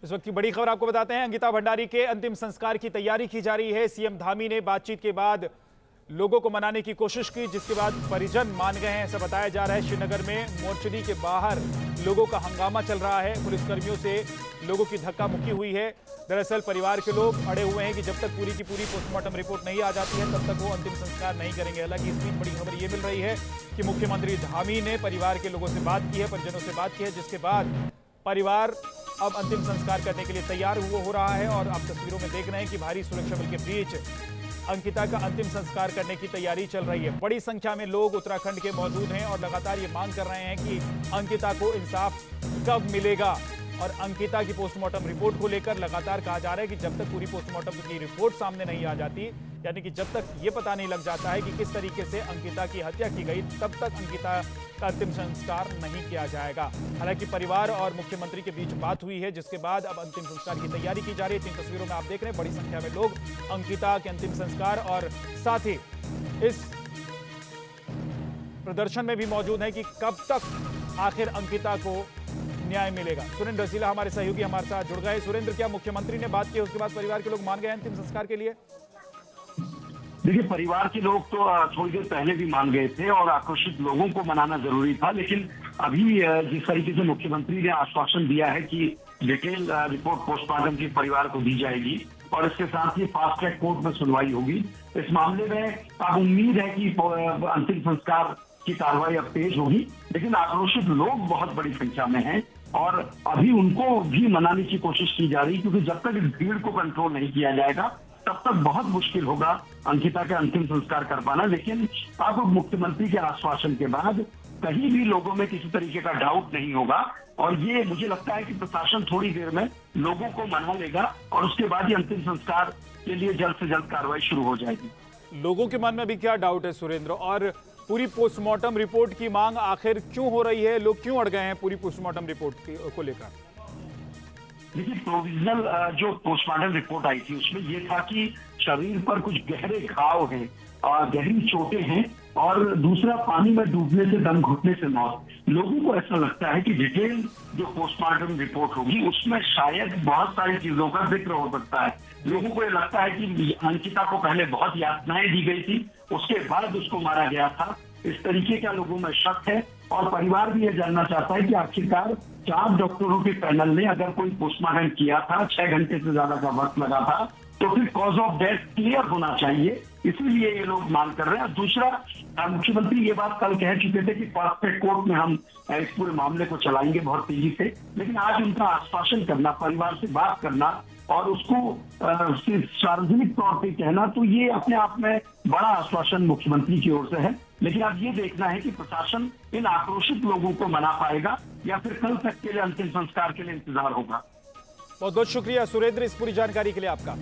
इस वक्त की बड़ी खबर आपको बताते हैं। अंकिता भंडारी के अंतिम संस्कार की तैयारी की जा रही है। सीएम धामी ने बातचीत के बाद लोगों को मनाने की कोशिश की, जिसके बाद परिजन मान गए हैं, ऐसा बताया जा रहा है। श्रीनगर में मोर्चरी के बाहर लोगों का हंगामा चल रहा है। पुलिसकर्मियों से लोगों की धक्का मुक्की हुई है। दरअसल परिवार के लोग अड़े हुए हैं कि जब तक पूरी की पूरी पोस्टमार्टम रिपोर्ट नहीं आ जाती है तब तक वो अंतिम संस्कार नहीं करेंगे। हालांकि इस बीच बड़ी खबर ये मिल रही है कि मुख्यमंत्री धामी ने परिवार के लोगों से बात की है, परिजनों से बात की है, जिसके बाद परिवार अब अंतिम संस्कार करने के लिए तैयार हो रहा है। और आप तस्वीरों में देख रहे हैं कि भारी सुरक्षा बल के बीच अंकिता का अंतिम संस्कार करने की तैयारी चल रही है। बड़ी संख्या में लोग उत्तराखंड के मौजूद हैं और लगातार ये मांग कर रहे हैं कि अंकिता को इंसाफ कब मिलेगा। और अंकिता की पोस्टमार्टम रिपोर्ट को लेकर लगातार कहा जा रहा है कि जब तक पूरी पोस्टमार्टम की रिपोर्ट सामने नहीं आ जाती, यानी कि जब तक ये पता नहीं लग जाता है कि किस तरीके से अंकिता की हत्या की गई, तब तक अंकिता का अंतिम संस्कार नहीं किया जाएगा। हालांकि परिवार और मुख्यमंत्री के बीच बात हुई है, जिसके बाद अब अंतिम संस्कार की तैयारी की जा रही है। 3 तस्वीरों में आप देख रहे हैं बड़ी संख्या में लोग अंकिता के अंतिम संस्कार और साथ ही इस प्रदर्शन में भी मौजूद है कि कब तक आखिर अंकिता को न्याय मिलेगा। सुरेंद्र रसीला हमारे सहयोगी हमारे साथ जुड़ गए। सुरेंद्र, क्या मुख्यमंत्री ने बात की, उसके बाद परिवार के लोग मान गए अंतिम संस्कार के लिए? देखिए, परिवार के लोग तो थोड़ी देर पहले भी मान गए थे और आक्रोशित लोगों को मनाना जरूरी था, लेकिन अभी जिस तरीके से मुख्यमंत्री ने आश्वासन दिया है कि डिटेल रिपोर्ट पोस्टमार्टम के परिवार को दी जाएगी और इसके साथ ही फास्ट ट्रैक कोर्ट में सुनवाई होगी, इस मामले में अब उम्मीद है कि अंतिम संस्कार की कार्रवाई अब तेज होगी। लेकिन आक्रोशित लोग बहुत बड़ी संख्या में हैं और अभी उनको भी मनाने की कोशिश की जा रही है, क्योंकि जब तक इस भीड़ को कंट्रोल नहीं किया जाएगा तब तक बहुत मुश्किल होगा अंकिता का अंतिम संस्कार कर पाना। लेकिन अब मुख्यमंत्री के आश्वासन के बाद कहीं भी लोगों में किसी तरीके का डाउट नहीं होगा और ये मुझे लगता है कि प्रशासन थोड़ी देर में लोगों को मना लेगा और उसके बाद ही अंतिम संस्कार के लिए जल्द से जल्द कार्रवाई शुरू हो जाएगी। लोगों के मन में भी क्या डाउट है सुरेंद्र, और पूरी पोस्टमार्टम रिपोर्ट की मांग आखिर क्यों हो रही है? लोग क्यों अड़ गए हैं पूरी पोस्टमार्टम रिपोर्ट को लेकर? देखिए, प्रोविजनल जो पोस्टमार्टम रिपोर्ट आई थी उसमें ये था कि शरीर पर कुछ गहरे घाव हैं और गहरी चोटें हैं और दूसरा पानी में डूबने से, दम घुटने से मौत। लोगों को ऐसा लगता है कि डिटेल जो पोस्टमार्टम रिपोर्ट होगी उसमें शायद बहुत सारी चीजों का जिक्र हो सकता है। लोगों को ये लगता है कि अंकिता को पहले बहुत यातनाएं दी गई थी, उसके बाद उसको मारा गया था, इस तरीके का लोगों में शक है। और परिवार भी ये जानना चाहता है कि आखिरकार 4 डॉक्टरों के पैनल ने अगर कोई पोस्टमार्टम किया था, 6 घंटे से ज्यादा का वक्त लगा था, तो फिर कॉज ऑफ डेथ क्लियर होना चाहिए, इसलिए ये लोग मांग कर रहे हैं। दूसरा, मुख्यमंत्री ये बात कल कह चुके थे कि फास्ट ट्रैक कोर्ट में हम इस पूरे मामले को चलाएंगे बहुत तेजी से, लेकिन आज उनका आश्वासन करना, परिवार से बात करना और उसको सार्वजनिक तौर पे कहना, तो ये अपने आप में बड़ा आश्वासन मुख्यमंत्री की ओर से है। लेकिन अब ये देखना है कि प्रशासन इन आक्रोशित लोगों को मना पाएगा या फिर कल तक के लिए अंतिम संस्कार के लिए इंतजार होगा। बहुत बहुत शुक्रिया सुरेंद्र इस पूरी जानकारी के लिए आपका।